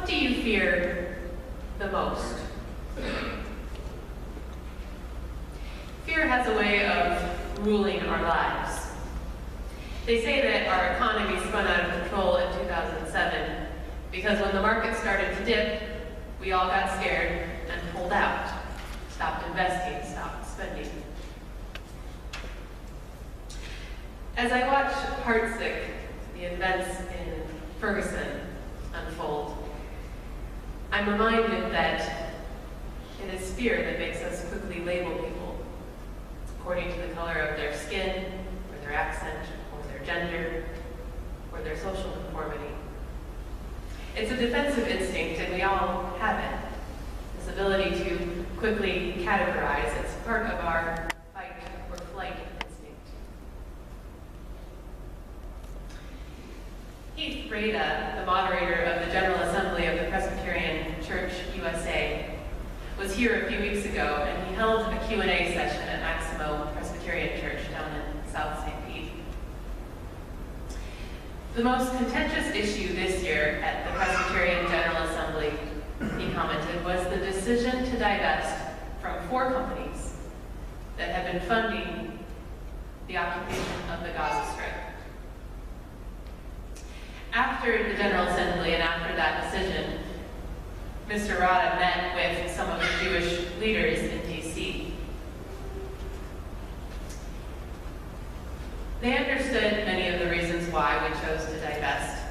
do you fear the most? Fear has a way of ruling our lives. They say that our economy spun out of control in 2007 because when the market started to dip, we all got scared and pulled out, stopped investing, stopped spending. As I watch heartsick the events in Ferguson unfold, I'm reminded that it is fear that makes us quickly label people according to the color of their skin, or their accent, or their gender, or their social conformity. It's a defensive instinct, and we all have it. This ability to quickly categorize. It's part of our fight or flight instinct. Keith Rada, the moderator of the General Assembly of the Presbyterian Church USA, was here a few weeks ago, and he held a Q&A session at Maximo Presbyterian Church down in South St. Pete. The most contentious issue this year at the Presbyterian General Assembly, he commented, was the decision to divest from 4 companies that have been funding the occupation of the Gaza Strip. After the General Assembly and after that decision, Mr. Rada met with some of the Jewish leaders in D.C. They understood many of the reasons why we chose to divest.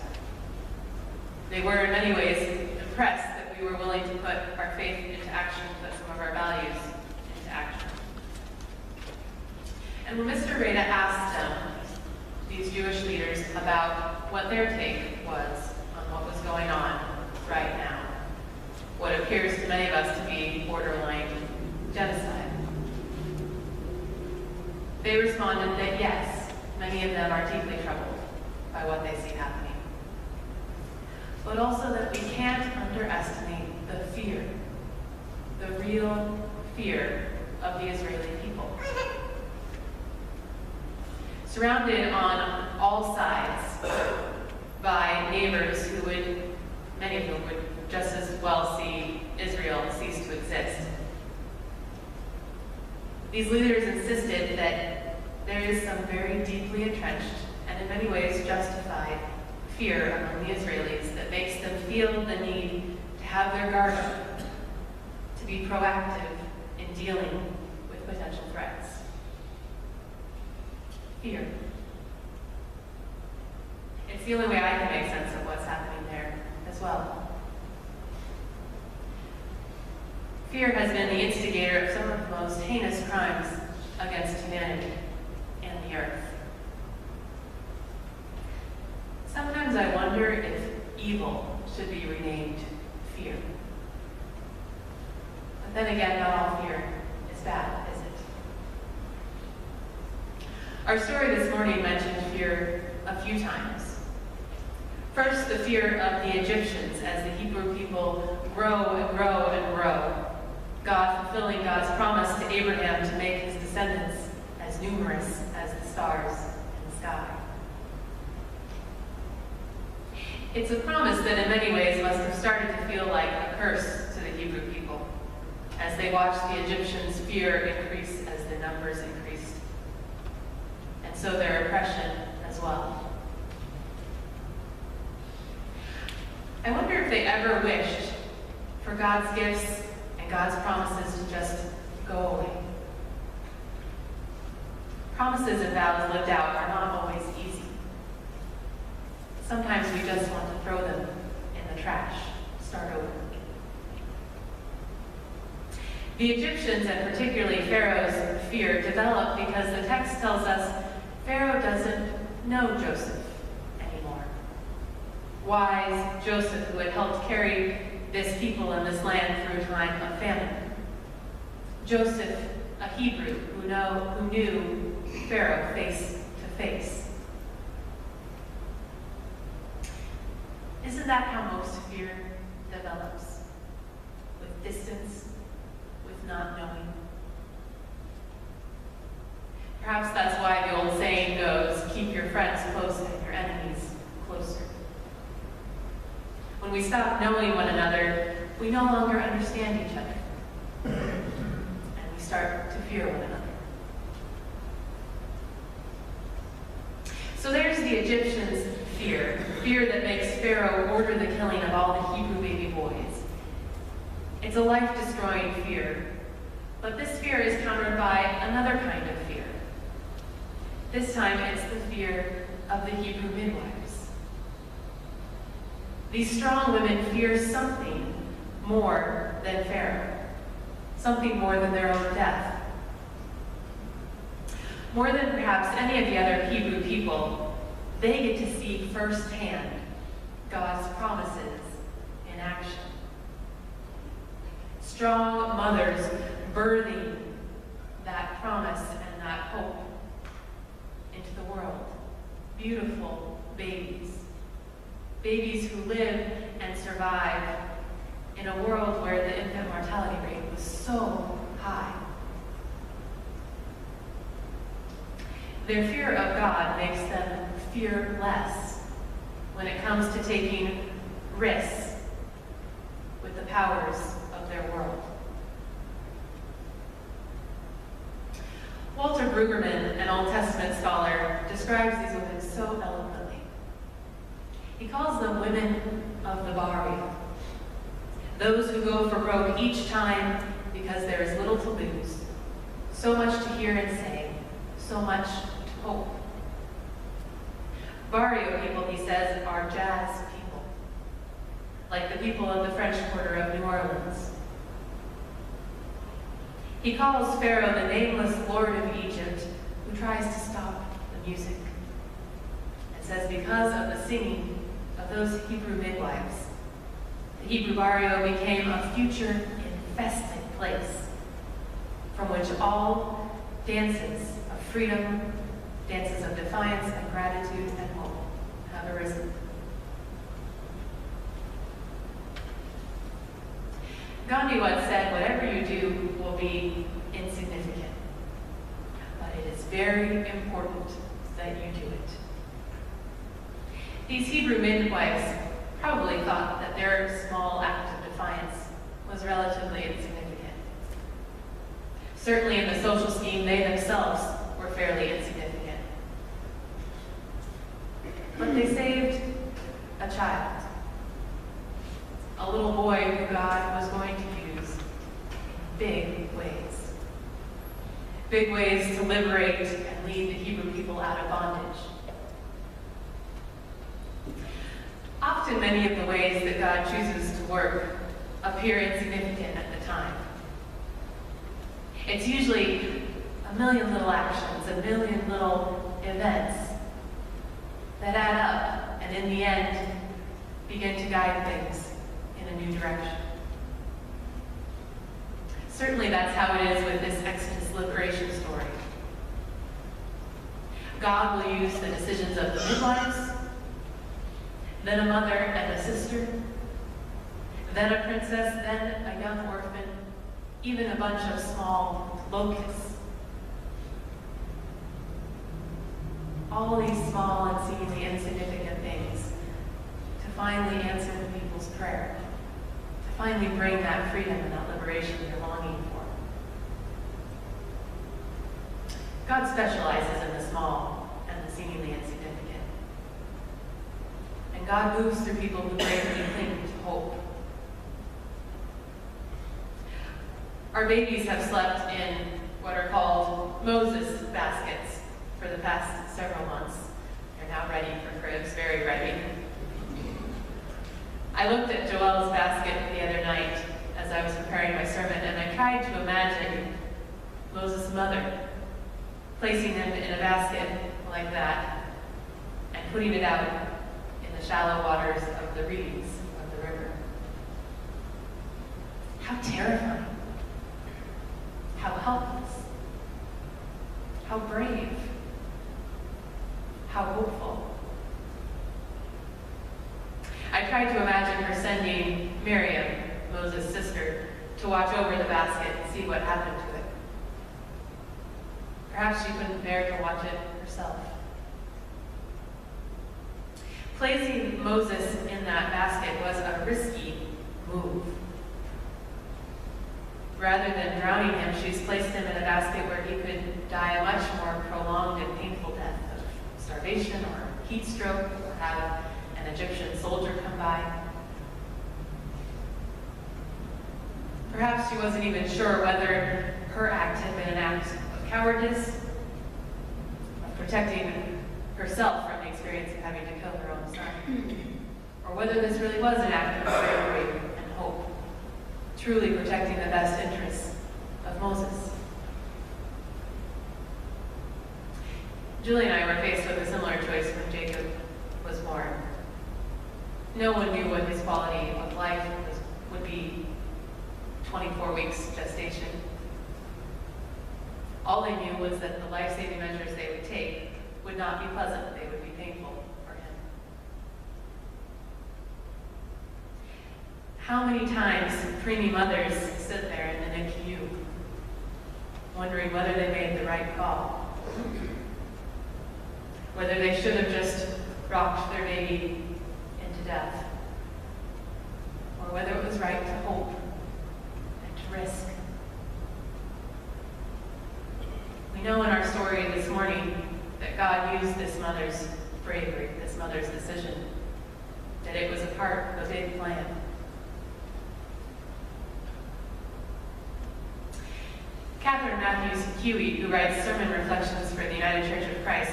They were in many ways impressed that we were willing to put our faith into action, put some of our values into action. And when Mr. Rada asked them, these Jewish leaders, about what their take was on what was going on right now, what appears to many of us to be borderline genocide, they responded that yes, many of them are deeply troubled by what they see happening, but also that we can't underestimate the fear, the real fear of the Israeli people. Surrounded on all sides by neighbors who would, many of whom would just as well see Israel cease to exist. These leaders insisted that there is some very deeply entrenched and in many ways justified fear among the Israelis that makes them feel the need to have their guard up, to be proactive in dealing with potential threats. Fear. It's the only way I can make sense of what's happening there as well. Fear has been the instigator of some of the most heinous crimes against humanity and the earth. Sometimes I wonder if evil should be renamed fear. But then again, not all fear is bad, is it? Our story this morning mentioned fear a few times. First, the fear of the Egyptians as the Hebrew people grow and grow and grow. God fulfilling God's promise to Abraham to make his descendants as numerous as the stars in the sky. It's a promise that in many ways must have started to feel like a curse to the Hebrew people as they watched the Egyptians' fear increase as their numbers increased, and so their oppression as well. I wonder if they ever wished for God's gifts and God's promises to just go away. Promises and vows lived out are not always easy. Sometimes we just want to throw them in the trash, start over. The Egyptians, and particularly Pharaoh's fear, developed because the text tells us Pharaoh doesn't know Joseph anymore. Wise Joseph, who had helped carry this people and this land through a time of famine. Joseph, a Hebrew who knew Pharaoh face to face. Isn't that how most fear develops? With distance, with not knowing. Perhaps that's why the old saying goes, keep your friends close and your enemies closer. When we stop knowing one another, we no longer understand each other. And we start to fear one another. So there's the Egyptians' fear that makes Pharaoh order the killing of all the Hebrew baby boys. It's a life-destroying fear, but this fear is countered by another kind of fear. This time it's the fear of the Hebrew midwives. These strong women fear something more than Pharaoh, something more than their own death. More than perhaps any of the other Hebrew people, they get to see firsthand God's promises in action. Strong mothers birthing that promise and that hope into the world. Beautiful babies. Babies who live and survive in a world where the infant mortality rate was so high. Their fear of God makes them fear less when it comes to taking risks with the powers of their world. Walter Brueggemann, an Old Testament scholar, describes these women so eloquently. He calls them women of the barrio, those who go for broke each time because there is little to lose, so much to hear and say, so much to hope. Barrio people, he says, are jazz people, like the people of the French Quarter of New Orleans. He calls Pharaoh the nameless lord of Egypt who tries to stop the music, and says because of the singing of those Hebrew midwives, the Hebrew barrio became a future-infested place from which all dances of freedom, dances of defiance and gratitude and hope have arisen. Gandhi once said, whatever you do will be insignificant, but it is very important that you do it. These Hebrew midwives probably thought that their small act of defiance was relatively insignificant. Certainly in the social scheme, they themselves were fairly insignificant. But they saved a child, a little boy who God was going to use in big ways. Big ways to liberate and lead the Hebrew people out of bondage. Often many of the ways that God chooses to work appear insignificant at the time. It's usually a million little actions, a million little events that add up and in the end begin to guide things in a new direction. Certainly that's how it is with this Exodus liberation story. God will use the decisions of the midwives, then a mother and a sister, then a princess, then a young orphan, even a bunch of small locusts. All these small and seemingly insignificant things to finally answer the people's prayer, to finally bring that freedom and that liberation they're longing for. God specializes in the small and the seemingly insignificant. And God moves through people who bravely cling to hope. Our babies have slept in what are called Moses baskets for the past several months. They're now ready for cribs, very ready. I looked at Joelle's basket the other night as I was preparing my sermon, and I tried to imagine Moses' mother placing him in a basket like that and putting it out in the shallow waters of the reeds of the river. How terrifying. How helpless. How brave. How hopeful. I tried to imagine her sending Miriam, Moses' sister, to watch over the basket and see what happened to it. Perhaps she couldn't bear to watch it herself. Placing Moses in that basket was a risky move. Rather than drowning him, she's placed him in a basket where he could die a much more prolonged and painful death of starvation or heat stroke, or have an Egyptian soldier come by. Perhaps she wasn't even sure whether her act had been an act of cowardice, of protecting herself from the experience of having to kill her own son, or whether this really was an act of bravery and hope, truly protecting the best interests of Moses. Julie and I were faced with a similar choice when Jacob was born. No one knew what his quality of life would be 24 weeks gestation. All they knew was that the life-saving measures they would take would not be pleasant, they would be painful for him. How many times preemie mothers sit there in the NICU, wondering whether they made the right call, whether they should have just rocked their baby into death, or whether it was right to hope and to risk. We know in our story this morning that God used this mother's bravery, this mother's decision, that it was a part of a big plan. Catherine Matthews Huey, who writes sermon reflections for the United Church of Christ,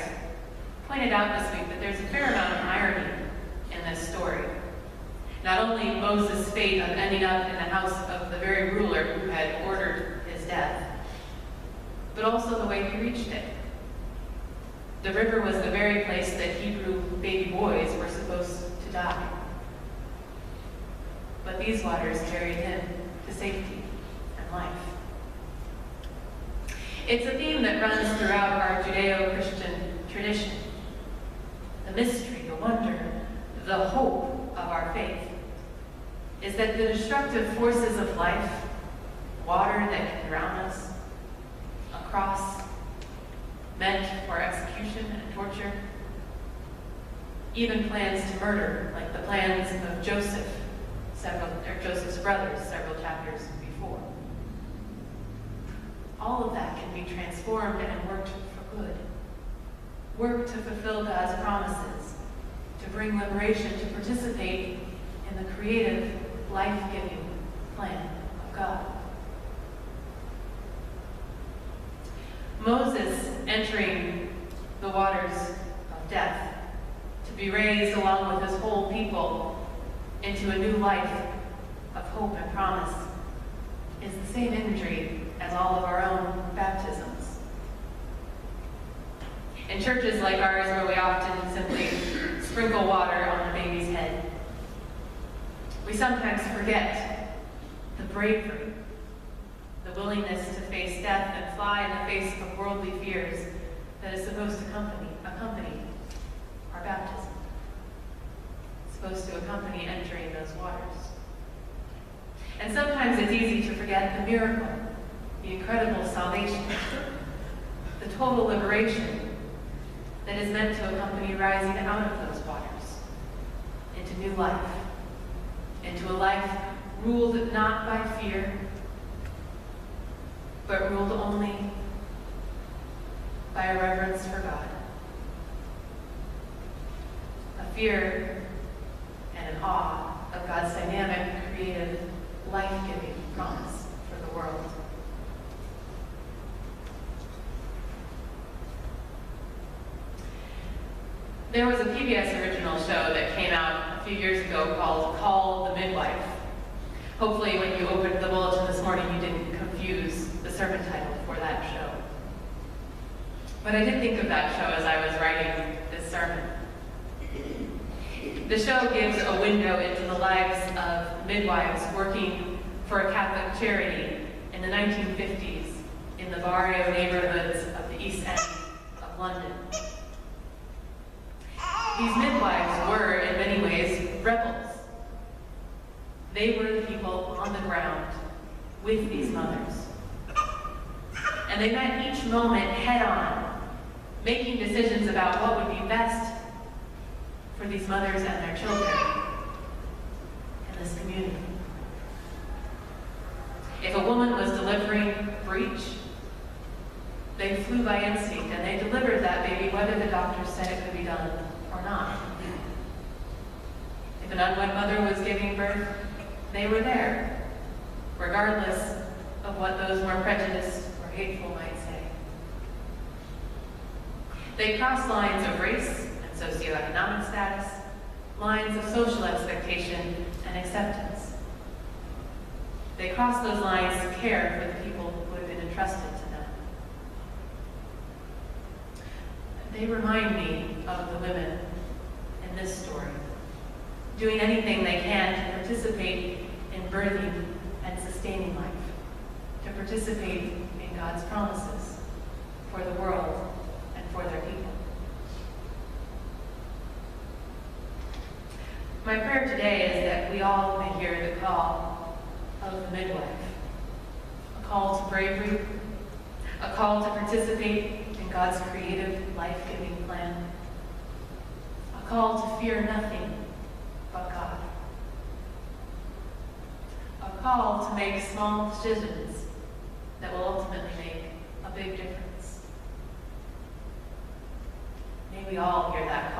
pointed out this week that there's a fair amount of irony in this story. Not only Moses' fate of ending up in the house of the very ruler who had ordered his death, but also the way he reached it. The river was the very place that Hebrew baby boys were supposed to die. But these waters carried him to safety and life. It's a theme that runs throughout our Judeo-Christian tradition. The mystery, the wonder, the hope of our faith is that the destructive forces of life, water that can drown us, a cross meant for execution and torture, even plans to murder, like the plans of Joseph's brothers several chapters before. All of that can be transformed and worked for good. Work to fulfill God's promises, to bring liberation, to participate in the creative, life-giving plan of God. Moses entering the waters of death to be raised along with his whole people into a new life of hope and promise is the same imagery as all of our own baptisms. In churches like ours, where we often simply sprinkle water on the baby's head, we sometimes forget the bravery, the willingness to face death and fly in the face of worldly fears that is supposed to accompany our baptism. It's supposed to accompany entering those waters. And sometimes it's easy to forget the miracle, the incredible salvation, the total liberation that is meant to accompany rising out of those waters into new life, into a life ruled not by fear, but ruled only by a reverence for God. A fear and an awe of God's dynamic, creative, life-giving promise for the world. There was a PBS original show that came out a few years ago called The Midwife. Hopefully when you opened the bulletin this morning you didn't confuse the sermon title for that show. But I did think of that show as I was writing this sermon. The show gives a window into the lives of midwives working for a Catholic charity in the 1950s in the barrio neighborhoods of the East End of London. These midwives were, in many ways, rebels. They were the people on the ground with these mothers. And they met each moment head on, making decisions about what would be best for for these mothers and their children in this community. If a woman was delivering breech, they flew by instinct and they delivered that baby whether the doctor said it could be done or not. If an unwed mother was giving birth, they were there, regardless of what those more prejudiced or hateful might say. They crossed lines of race and socioeconomic status, lines of social expectation and acceptance. They crossed those lines to care for the people who had been entrusted to them. They remind me of the women in this story, doing anything they can to participate in birthing and sustaining life, to participate in God's promises for the world and for their people. My prayer today is that we all may hear the call of the midwife, a call to bravery, a call to participate in God's creative, life-giving plan, a call to fear nothing but God, a call to make small decisions that will ultimately make a big difference. May we all hear that